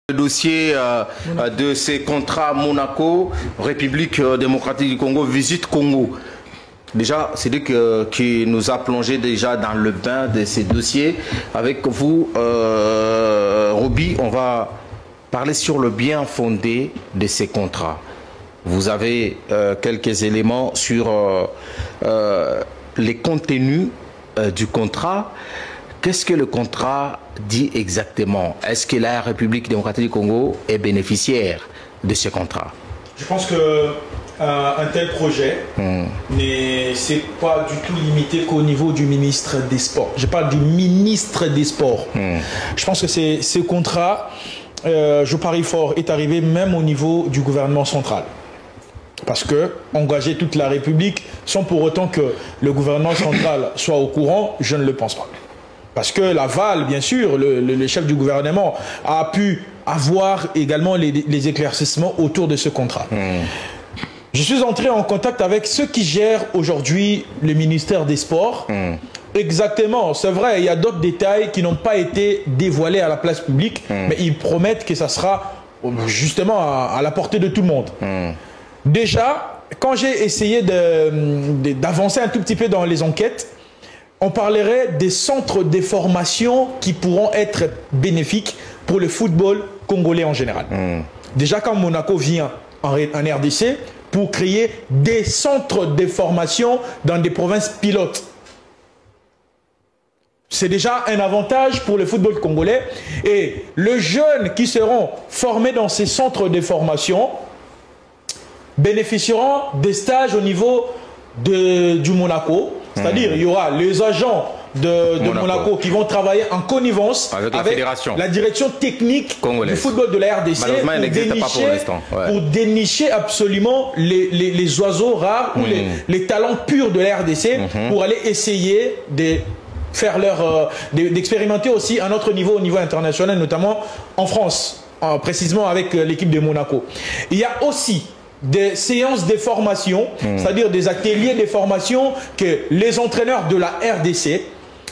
Le dossier de ces contrats Monaco, République démocratique du Congo, visite Congo. Déjà, c'est lui qui nous a plongé déjà dans le bain de ces dossiers. Avec vous, Roby, on va parler sur le bien fondé de ces contrats. Vous avez quelques éléments sur les contenus du contrat. Qu'est-ce que le contrat dit exactement? Est-ce que la République démocratique du Congo est bénéficiaire de ce contrat? Je pense que un tel projet c'est pas du tout limité qu'au niveau du ministre des Sports. Je parle du ministre des Sports. Je pense que ce contrat, je parie fort, est arrivé même au niveau du gouvernement central. Parce que engager toute la République sans pour autant que le gouvernement central soit au courant, je ne le pense pas. Parce que Laval, bien sûr, le chef du gouvernement, a pu avoir également les éclaircissements autour de ce contrat. Je suis entré en contact avec ceux qui gèrent aujourd'hui le ministère des Sports. Exactement, c'est vrai, il y a d'autres détails qui n'ont pas été dévoilés à la place publique, mais ils promettent que ça sera justement à la portée de tout le monde. Déjà, quand j'ai essayé d'avancer un tout petit peu dans les enquêtes, on parlerait des centres de formation qui pourront être bénéfiques pour le football congolais en général. Déjà, quand Monaco vient en RDC pour créer des centres de formation dans des provinces pilotes, c'est déjà un avantage pour le football congolais. Et les jeunes qui seront formés dans ces centres de formation bénéficieront des stages au niveau du Monaco. C'est-à-dire, il y aura les agents de Monaco qui vont travailler en connivence avec la direction technique du football de la RDC pour dénicher absolument les oiseaux rares ou les talents purs de la RDC pour aller essayer de faire d'expérimenter aussi à notre niveau, au niveau international, notamment en France, précisément avec l'équipe de Monaco. Il y a aussi des séances de formation, c'est-à-dire des ateliers de formation que les entraîneurs de la RDC,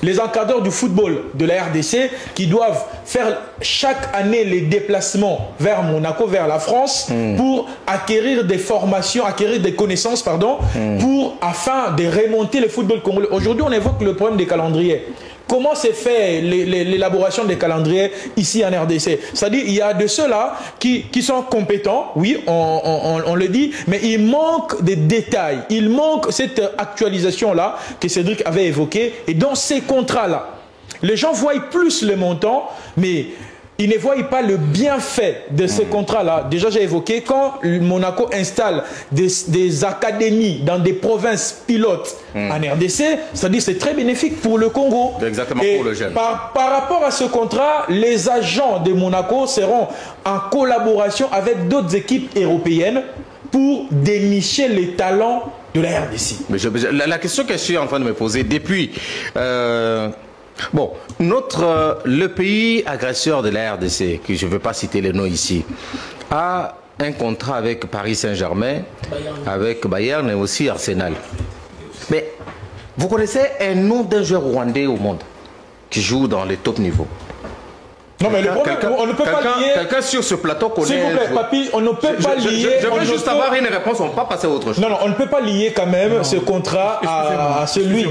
les encadreurs du football de la RDC, qui doivent faire chaque année les déplacements vers Monaco, vers la France, pour acquérir des formations, acquérir des connaissances, afin de remonter le football congolais. Aujourd'hui, on évoque le problème des calendriers. Comment s'est fait l'élaboration des calendriers ici en RDC? C'est-à-dire, il y a de ceux-là qui sont compétents, oui, on le dit, mais il manque des détails. Il manque cette actualisation-là que Cédric avait évoquée. Et dans ces contrats-là, les gens voient plus le montant, mais ils ne voient pas le bienfait de ces contrats-là. Déjà, j'ai évoqué, quand Monaco installe des académies dans des provinces pilotes en RDC, c'est-à-dire c'est très bénéfique pour le Congo. Exactement, pour le jeune. Par rapport à ce contrat, les agents de Monaco seront en collaboration avec d'autres équipes européennes pour dénicher les talents de la RDC. Mais la question que je suis en train de me poser depuis... Bon, le pays agresseur de la RDC, que je ne veux pas citer les noms ici, a un contrat avec Paris Saint-Germain, avec Bayern et aussi Arsenal. Mais vous connaissez un nom d'un joueur rwandais au monde qui joue dans les top niveaux? Non, mais le problème, on ne peut pas lier... Quelqu'un sur ce plateau connaît... S'il vous plaît, Papi, on ne peut pas lier... Je veux juste avoir une réponse, on ne va pas passer à autre chose. Non, on ne peut pas lier quand même ce contrat à celui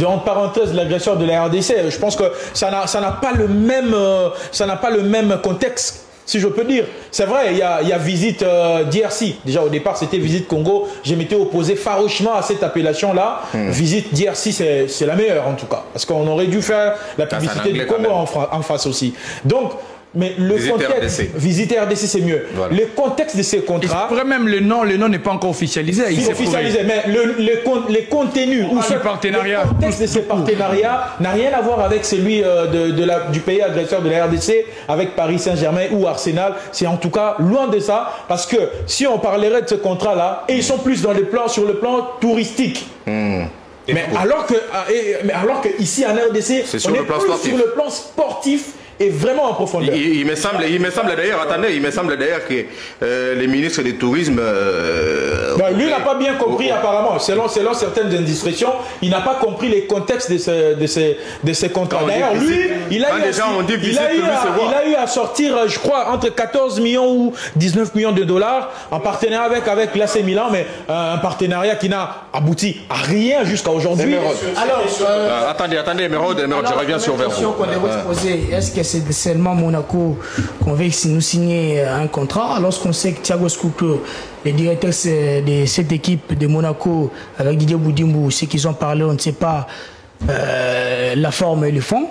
en parenthèse, de l'agresseur de la RDC. Je pense que ça n'a pas le même contexte, si je peux dire. C'est vrai, il y a visite DRC. Déjà, au départ, c'était visite Congo. Je m'étais opposé farouchement à cette appellation-là. Visite DRC, c'est la meilleure, en tout cas. Parce qu'on aurait dû faire la publicité du Congo en face aussi. Donc, mais le contexte, visite RDC, c'est mieux. Voilà. Le contexte de ces contrats... Même le nom n'est pas encore officialisé. Il est officialisé, mais les contenus ou le contexte de ces partenariats n'a rien à voir avec celui du pays agresseur de la RDC, avec Paris Saint-Germain ou Arsenal. C'est en tout cas loin de ça, parce que si on parlerait de ce contrat-là, et ils sont plus sur le plan touristique. Mais alors que ici en RDC, on est plus sur le plan sportif est vraiment en profondeur. Il me semble d'ailleurs, attendez, il me semble d'ailleurs que les ministres du tourisme... lui n'a pas bien compris apparemment, selon certaines indiscrétions, il n'a pas compris les contextes de ces contrats. D'ailleurs, lui, il a eu à sortir, je crois, entre 14 millions ou 19 millions de dollars en partenariat avec l'AC Milan, mais un partenariat qui n'a abouti à rien jusqu'à aujourd'hui. Alors, attendez, Mérode, je reviens sur Véro. Est-ce que c'est seulement Monaco qu'on veut nous signer un contrat lorsqu'on sait que Thiago Scouteux, le directeur de cette équipe de Monaco, avec Didier Boudimbou, ce qu'ils ont parlé, on ne sait pas la forme et le fond.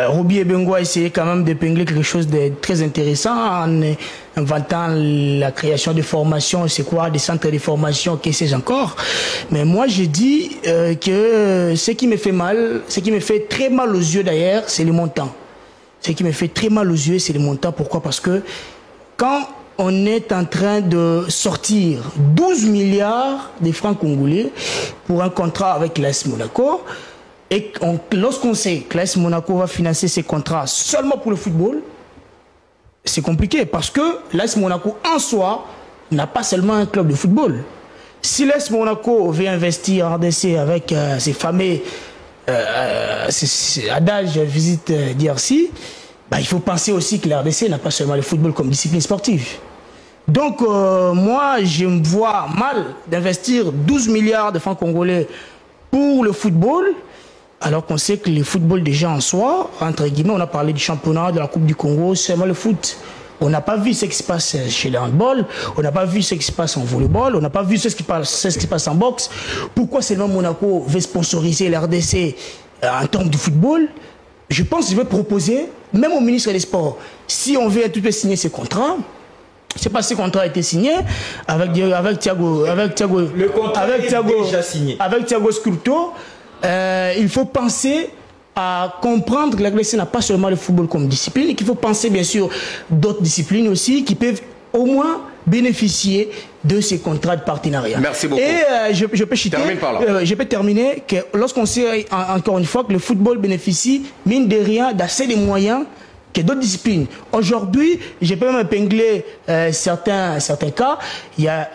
Roby Ebengo a essayé quand même d'épingler quelque chose de très intéressant en inventant la création de formations, c'est quoi, des centres de formation, que sais-je encore. Mais moi, je dis que ce qui me fait mal, ce qui me fait très mal aux yeux d'ailleurs, c'est le montant. Ce qui me fait très mal aux yeux, c'est le montant. Pourquoi? Parce que quand on est en train de sortir 12 milliards de francs congolais pour un contrat avec l'AS Monaco, et lorsqu'on sait que l'AS Monaco va financer ces contrats seulement pour le football, c'est compliqué parce que l'AS Monaco en soi n'a pas seulement un club de football. Si l'AS Monaco veut investir en RDC avec ses fameux adages visite DRC, il faut penser aussi que la RDC n'a pas seulement le football comme discipline sportive. Donc, moi, je me vois mal d'investir 12 milliards de francs congolais pour le football, alors qu'on sait que le football déjà en soi, entre guillemets, on a parlé du championnat, de la Coupe du Congo, c'est seulement le foot. On n'a pas vu ce qui se passe chez le handball, on n'a pas vu ce qui se passe en volleyball, on n'a pas vu ce qui se passe en boxe. Pourquoi seulement Monaco veut sponsoriser la RDC en termes de football? Je pense que je vais proposer, même au ministre des Sports, si on veut tout de suite signer ces contrats, je ne sais pas si ce contrat a été signé avec Thiago Scouteux, il faut penser à comprendre que la RDC n'a pas seulement le football comme discipline, et qu'il faut penser bien sûr d'autres disciplines aussi qui peuvent au moins bénéficier de ces contrats de partenariat. Merci beaucoup. Et je peux citer, je peux terminer que lorsqu'on sait encore une fois que le football bénéficie, mine de rien, d'assez de moyens que d'autres disciplines. Aujourd'hui, je peux même épingler certains cas. Il y a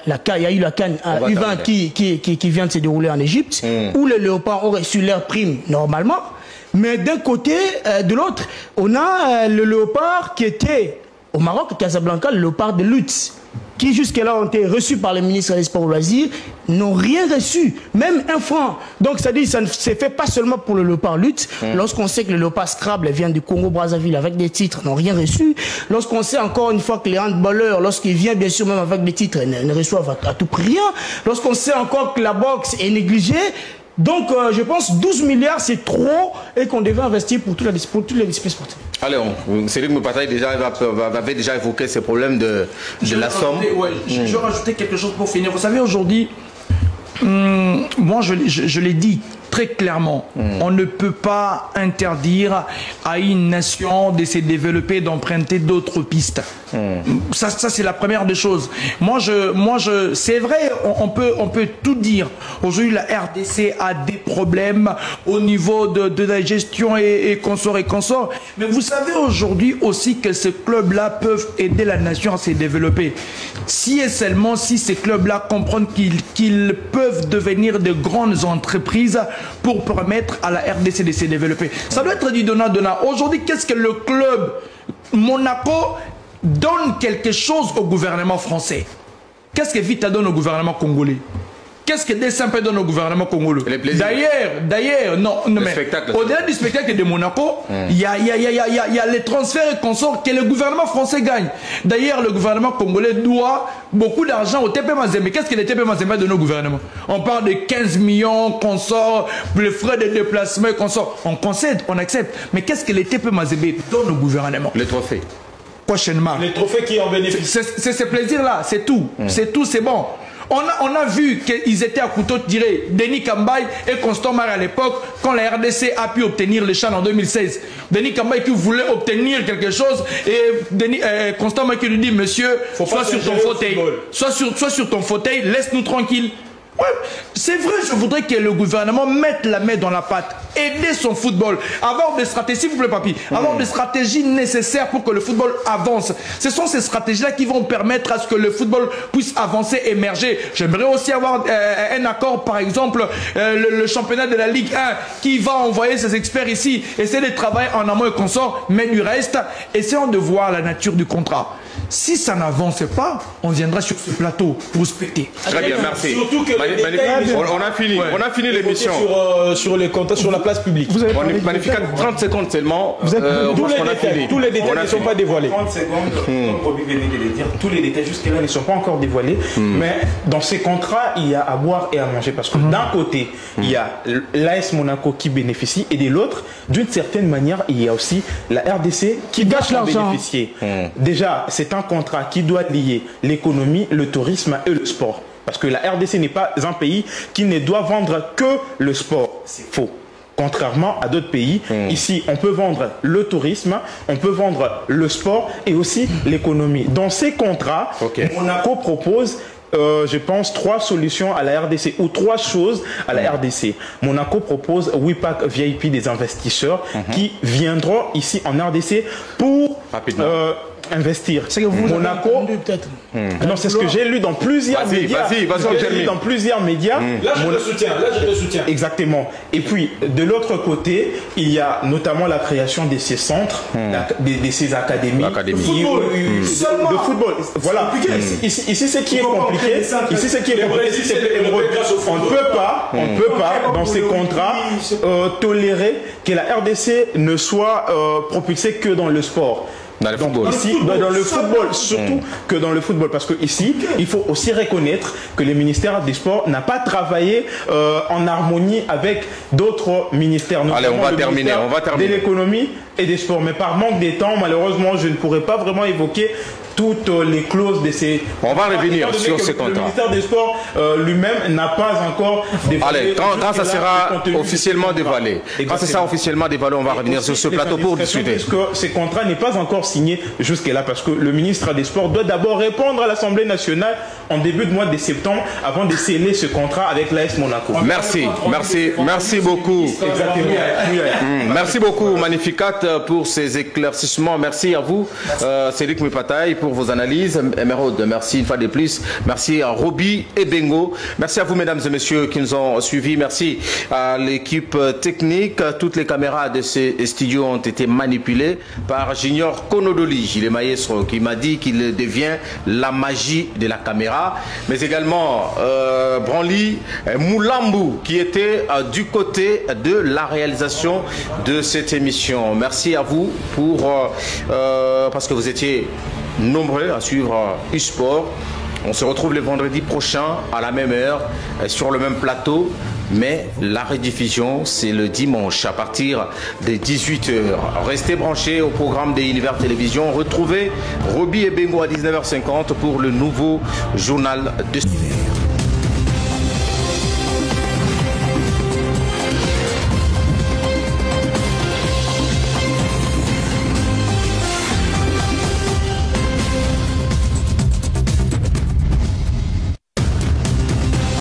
eu la CAN U20 qui vient de se dérouler en Égypte, où les Léopards ont reçu leur prime normalement. Mais d'un côté, de l'autre, on a le Léopard qui était au Maroc, Casablanca, le Léopard de lutte, qui jusque-là ont été reçus par le ministre des Sports et Loisirs, n'ont rien reçu, même un franc. Donc ça dit, ça ne s'est fait pas seulement pour le Léopard lutte. Lorsqu'on sait que le Léopard Scrabble vient du Congo-Brazzaville avec des titres, n'ont rien reçu. Lorsqu'on sait encore une fois que les handballeurs, lorsqu'ils viennent bien sûr même avec des titres, ne reçoivent à tout prix rien. Lorsqu'on sait encore que la boxe est négligée. Donc je pense 12 milliards c'est trop et qu'on devait investir pour toutes les disciplines sportives. Allez, Cédric Moupataï avait déjà évoqué ces problèmes de la somme. Je vais rajouter quelque chose pour finir. Vous savez, aujourd'hui, moi je l'ai dit très clairement, on ne peut pas interdire à une nation de se développer, d'emprunter d'autres pistes. Ça c'est la première des choses. C'est vrai, on peut tout dire. Aujourd'hui, la RDC a des problèmes au niveau de la gestion et consorts. Mais vous savez aujourd'hui aussi que ces clubs-là peuvent aider la nation à se développer. Si et seulement si ces clubs-là comprennent qu'ils peuvent devenir de grandes entreprises pour permettre à la RDC de se développer. Ça doit être du donnant-donnant. Aujourd'hui, qu'est-ce que le club Monaco donne quelque chose au gouvernement français? Qu'est-ce que Vita donne au gouvernement congolais? Qu'est-ce que Desimpe donne au gouvernement congolais? D'ailleurs, non mais au-delà du spectacle de Monaco, il y a les transferts et consorts que le gouvernement français gagne. D'ailleurs, le gouvernement congolais doit beaucoup d'argent au TP Mazembe. Qu'est-ce que le TP Mazembe donne au gouvernement? On parle de 15 millions, consorts, les frais de déplacement, consorts. On concède, on accepte. Mais qu'est-ce que le TP Mazembe donne au gouvernement? Les trophées. Prochainement. Les trophées qui en bénéficient. C'est ce plaisir-là, c'est tout. C'est tout, c'est bon. On a vu qu'ils étaient à couteau tiré. Denis Kambaye et Constant Mar à l'époque, quand la RDC a pu obtenir le CHAN en 2016. Denis Kambaye qui voulait obtenir quelque chose et Constant Mar qui lui dit, monsieur, sois sur ton fauteuil. Sois sur ton fauteuil, laisse-nous tranquille. Ouais, c'est vrai, je voudrais que le gouvernement mette la main dans la pâte, aider son football, avoir des stratégies, s'il vous plaît, papy, avoir des stratégies nécessaires pour que le football avance. Ce sont ces stratégies-là qui vont permettre à ce que le football puisse avancer, émerger. J'aimerais aussi avoir un accord, par exemple, le championnat de la Ligue 1 qui va envoyer ses experts ici, essayer de travailler en amont et consort, mais du reste, essayons de voir la nature du contrat. Si ça n'avance pas, on viendra sur ce plateau pour respecter. Très bien, merci. Surtout que on a fini l'émission. Sur les comptes, sur la place publique. Vous avez Magnificat, 30 secondes seulement. Tous les détails ne sont pas dévoilés. 30 secondes, comme Roby venait de le dire, tous les détails jusque-là ne sont pas encore dévoilés. Mais dans ces contrats, il y a à boire et à manger. Parce que d'un côté, il y a l'AS Monaco qui bénéficie, et de l'autre, d'une certaine manière, il y a aussi la RDC qui gâche l'argent. Déjà, c'est un contrat qui doit lier l'économie, le tourisme et le sport. Parce que la RDC n'est pas un pays qui ne doit vendre que le sport. C'est faux. Contrairement à d'autres pays, ici, on peut vendre le tourisme, on peut vendre le sport et aussi l'économie. Dans ces contrats, Monaco propose je pense 3 solutions à la RDC ou 3 choses à la RDC. Monaco propose 8 packs VIP des investisseurs qui viendront ici en RDC pour investir. C'est que vous Monaco, peut-être. Non, c'est ce que j'ai lu dans plusieurs médias. Dans plusieurs médias. Là, je te soutiens. Exactement. Et puis, de l'autre côté, il y a notamment la création de ces centres, de ces académies. Le football. Le football. Voilà. Ici, ce qui est compliqué. Ici, ce qui est compliqué, on ne peut pas, dans ces contrats, tolérer que la RDC ne soit propulsée que dans le sport. Dans le football. Ici, dans le football, surtout que dans le football, parce que ici, il faut aussi reconnaître que le ministère des Sports n'a pas travaillé en harmonie avec d'autres ministères. Allez, on va terminer. De l'économie et des sports. Mais par manque de temps, malheureusement, je ne pourrais pas vraiment évoquer toutes les clauses de ces... On va revenir sur ces contrats. Le ministère des Sports lui-même n'a pas encore dévoilé. Allez, quand ça sera officiellement dévoilé, on va revenir sur ce plateau pour discuter. Puisque ce contrat n'est pas encore signé jusque-là, parce que le ministre des Sports doit d'abord répondre à l'Assemblée nationale en début de mois de septembre avant de sceller ce contrat avec l'AS Monaco. Merci beaucoup. Exactement. Merci beaucoup, Magnificat, pour ces éclaircissements. Merci à vous, Cédric Mupataï, pour vos analyses. Emeraude, merci une fois de plus. Merci à Roby et Bengo. Merci à vous, mesdames et messieurs, qui nous ont suivis. Merci à l'équipe technique. Toutes les caméras de ces studios ont été manipulées par Junior Konodoli, le maestro, qui m'a dit qu'il devient la magie de la caméra. Mais également Branly Moulambu, qui était du côté de la réalisation de cette émission. Merci à vous parce que vous étiez nombreux à suivre eSport. On se retrouve le vendredi prochain à la même heure sur le même plateau, mais la rediffusion c'est le dimanche à partir de 18h. Restez branchés au programme des Univers Télévision. Retrouvez Roby et Bengo à 19h50 pour le nouveau journal de